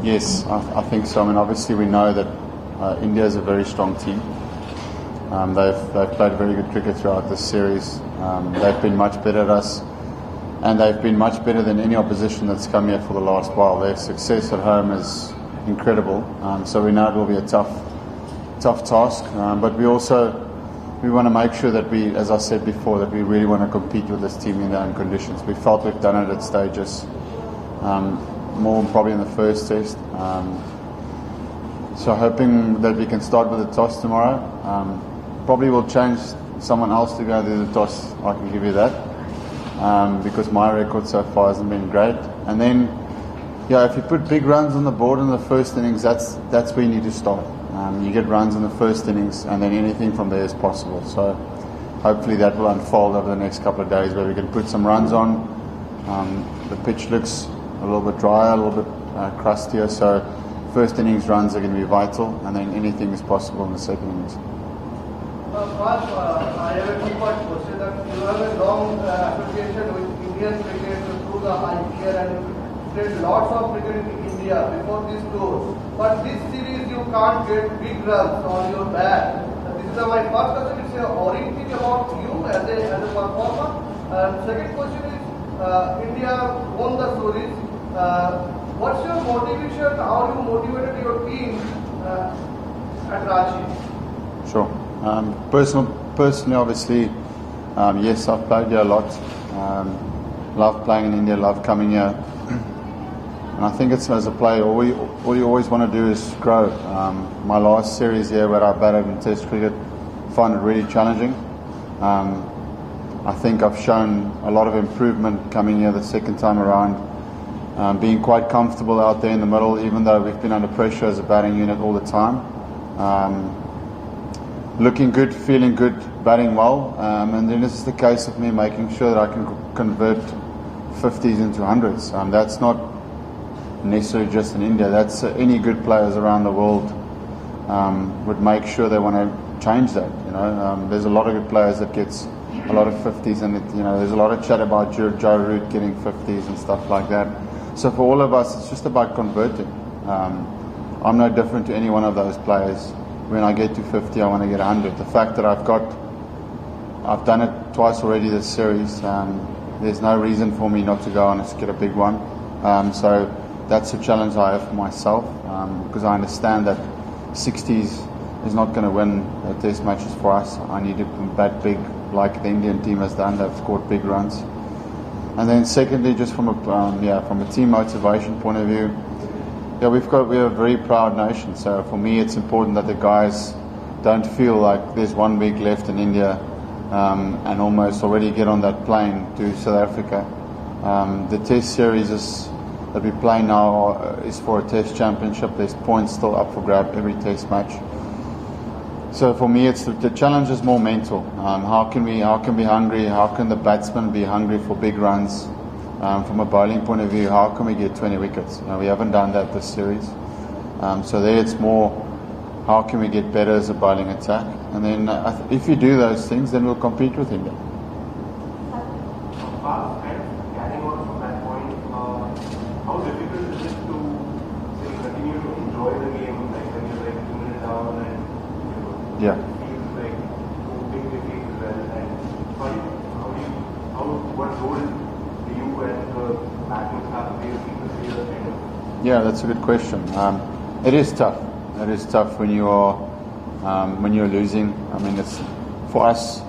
Yes, I think so. I mean, obviously we know that India is a very strong team. They've played very good cricket throughout this series. They've been much better at us, and they've been much better than any opposition that's come here for the last while. Their success at home is incredible. So we know it will be a tough task. But we want to make sure that we, as I said before, that we really want to compete with this team in their own conditions. We felt we've done it at stages. More probably in the first test. So hoping that we can start with the toss tomorrow. Probably will change someone else to go do the toss, I can give you that. Because my record so far hasn't been great. And then, if you put big runs on the board in the first innings, that's where you need to start. You get runs in the first innings, and then anything from there is possible. So hopefully that will unfold over the next couple of days, where we can put some runs on. The pitch looks a little bit drier, a little bit crustier, so first innings runs are going to be vital, and then anything is possible in the second innings. I have a two-part question. That you have a long association with Indian cricket through the IPL, and played lots of cricket in India before this tour. But this series you can't get big runs on your bat. This is my first question. It's a worrying thing about you as a performer. And second question is, India won the series. What's your motivation? How you motivated your team at Ranchi? Sure. Personally, obviously, yes, I've played here a lot. Love playing in India, love coming here. And I think it's, as a player, all you always want to do is grow. My last series here where I batted in Test cricket, found it really challenging. I think I've shown a lot of improvement coming here the second time around. Being quite comfortable out there in the middle, even though we've been under pressure as a batting unit all the time. Looking good, feeling good, batting well, and then this is the case of me making sure that I can convert 50s into 100s. That's not necessarily just in India. That's any good players around the world would make sure they want to change that. There's a lot of good players that gets a lot of 50s, and there's a lot of chat about Joe Root getting 50s and stuff like that. So for all of us, it's just about converting. I'm no different to any one of those players. When I get to 50, I want to get 100. The fact that I've done it twice already this series, there's no reason for me not to go on and get a big one. So that's a challenge I have for myself, because I understand that 60s is not going to win test matches for us. I need to bat big, like the Indian team has done. They've scored big runs. And then secondly, just from a team motivation point of view, we're a very proud nation. So for me, it's important that the guys don't feel like there's 1 week left in India and almost already get on that plane to South Africa. The Test series that we play now is for a Test championship. There's points still up for grab every Test match. So for me, it's the challenge is more mental. How can we hungry? How can the batsmen be hungry for big runs? From a bowling point of view, how can we get 20 wickets? We haven't done that this series. So there it's more, how can we get better as a bowling attack? And then if you do those things, then we'll compete with India. Carrying on from that point, how difficult is it to continue to enjoy the game, like when you're 2 minutes down and Yeah. feels like hoping the game as well? And what role do you and the batsmen have to play? Yeah, that's a good question. It is tough. It is tough when you're losing. I mean, it's for us.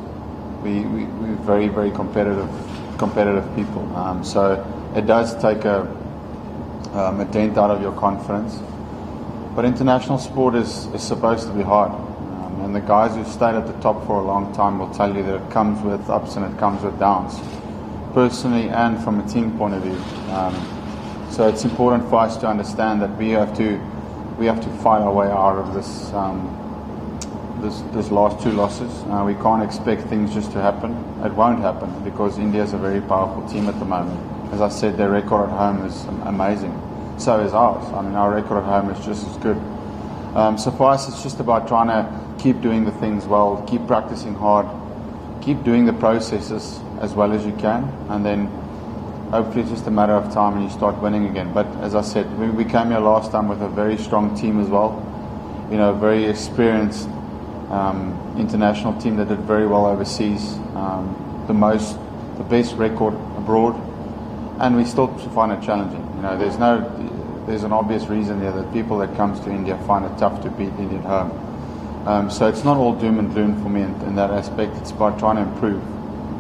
We're very, very competitive people. So it does take a dent out of your confidence. But international sport is supposed to be hard. And the guys who stayed at the top for a long time will tell you that it comes with ups and it comes with downs, personally and from a team point of view. So it's important for us to understand that we have to fight our way out of this last 2 losses. We can't expect things just to happen. It won't happen because India is a very powerful team at the moment. As I said, their record at home is amazing. So is ours. I mean, our record at home is just as good. So for us, it's just about trying to keep doing the things well, keep practicing hard, keep doing the processes as well as you can, and then hopefully it's just a matter of time and you start winning again. But as I said, we came here last time with a very strong team as well. You know, a very experienced international team that did very well overseas. The best record abroad, and we still find it challenging. You know, there's an obvious reason there that people that comes to India find it tough to beat India at home. So it's not all doom and gloom for me in that aspect. It's about trying to improve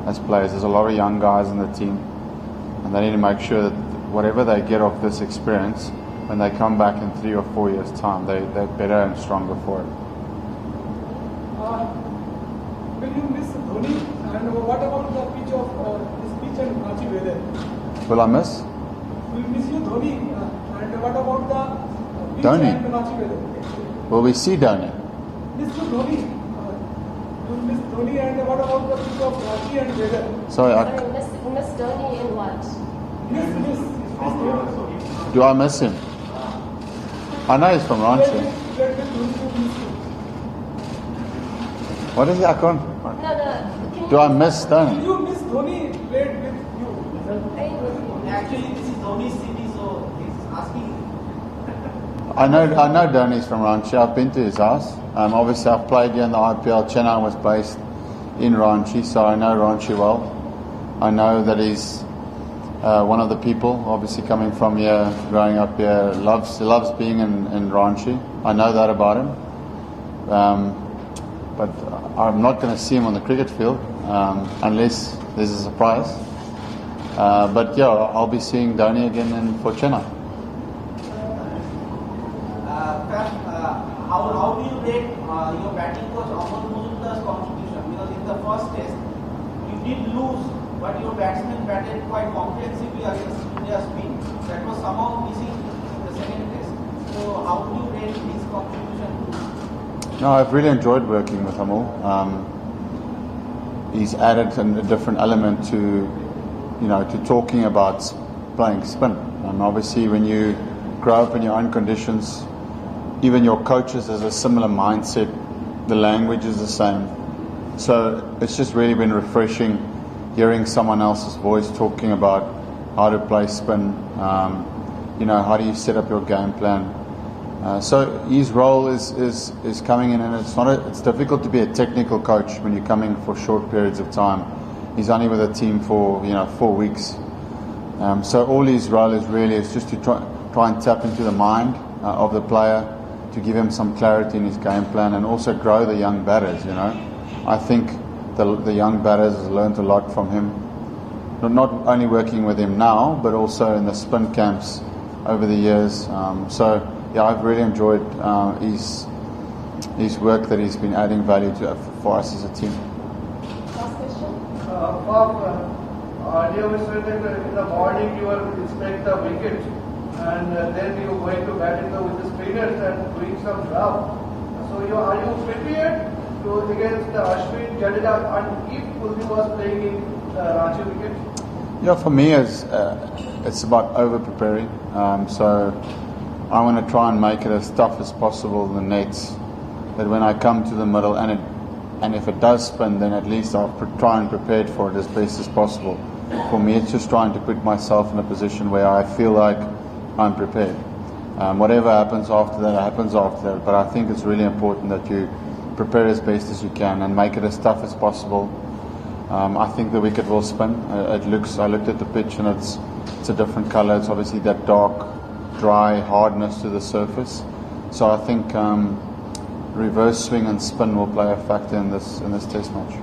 as players. There's a lot of young guys in the team, and they need to make sure that whatever they get off this experience, when they come back in 3 or 4 years' time, they're better and stronger for it. Will you miss Dhoni? And what about the pitch and Ranchi weather? Will I miss? Will miss you Dhoni? And what about the pitch Dhoni? and Ranchi weather? Will we see Dhoni? Miss you Dhoni? You miss Dhoni, and what about the pitch of Ranchi and weather? Sorry, Miss Dhoni in what? Miss Dhoni. do I miss him? I know he's from Ranchi. What is it? I can't. No. Do I miss Dhoni? You miss Dhoni played with you. Actually, this is Dhoni's city, so he's asking. I know Dhoni's from Ranchi. I've been to his house. Obviously, I've played here in the IPL. Chennai was based in Ranchi, so I know Ranchi well. I know that he's one of the people, obviously coming from here, growing up here, loves being in Ranchi. I know that about him. But I'm not going to see him on the cricket field unless there's a surprise. But yeah, I'll be seeing Dhoni again for Chennai. How do you rate your batting coach Amol Muzumdar's contribution? Because in the first test, you did lose, but your batsmen batted quite comprehensively against India's spin. That was somehow missing in the second test. So how do you rate his contribution? No, I've really enjoyed working with Amol. He's added a different element to talking about playing spin. And obviously, when you grow up in your own conditions, even your coaches has a similar mindset. The language is the same. So it's just really been refreshing hearing someone else's voice talking about how to play spin. How do you set up your game plan? So his role is coming in, and it's difficult to be a technical coach when you're coming for short periods of time. He's only with the team for 4 weeks. So all his role is just to try and tap into the mind of the player, to give him some clarity in his game plan, and also grow the young batters. I think the young batters has learned a lot from him. Not only working with him now, but also in the spin camps over the years. Yeah, I've really enjoyed his work that he's been adding value to for us as a team. Last question. Earlier we said that in the morning you will inspect the wicket, and then you are going to bat with the spinners and doing some draft. So are you prepared against Ashwin, Jadeja, and if Kuldeep was playing in Ranchi wicket? Yeah, for me it's about over preparing. So I want to try and make it as tough as possible in the nets, that when I come to the middle and if it does spin, then at least I'll try and prepare for it as best as possible. For me, it's just trying to put myself in a position where I feel like I'm prepared. Whatever happens after that, happens after that. But I think it's really important that you prepare as best as you can and make it as tough as possible. I think the wicket will spin. I looked at the pitch and it's a different colour. It's obviously that dark, dry hardness to the surface. So I think reverse swing and spin will play a factor in this test match.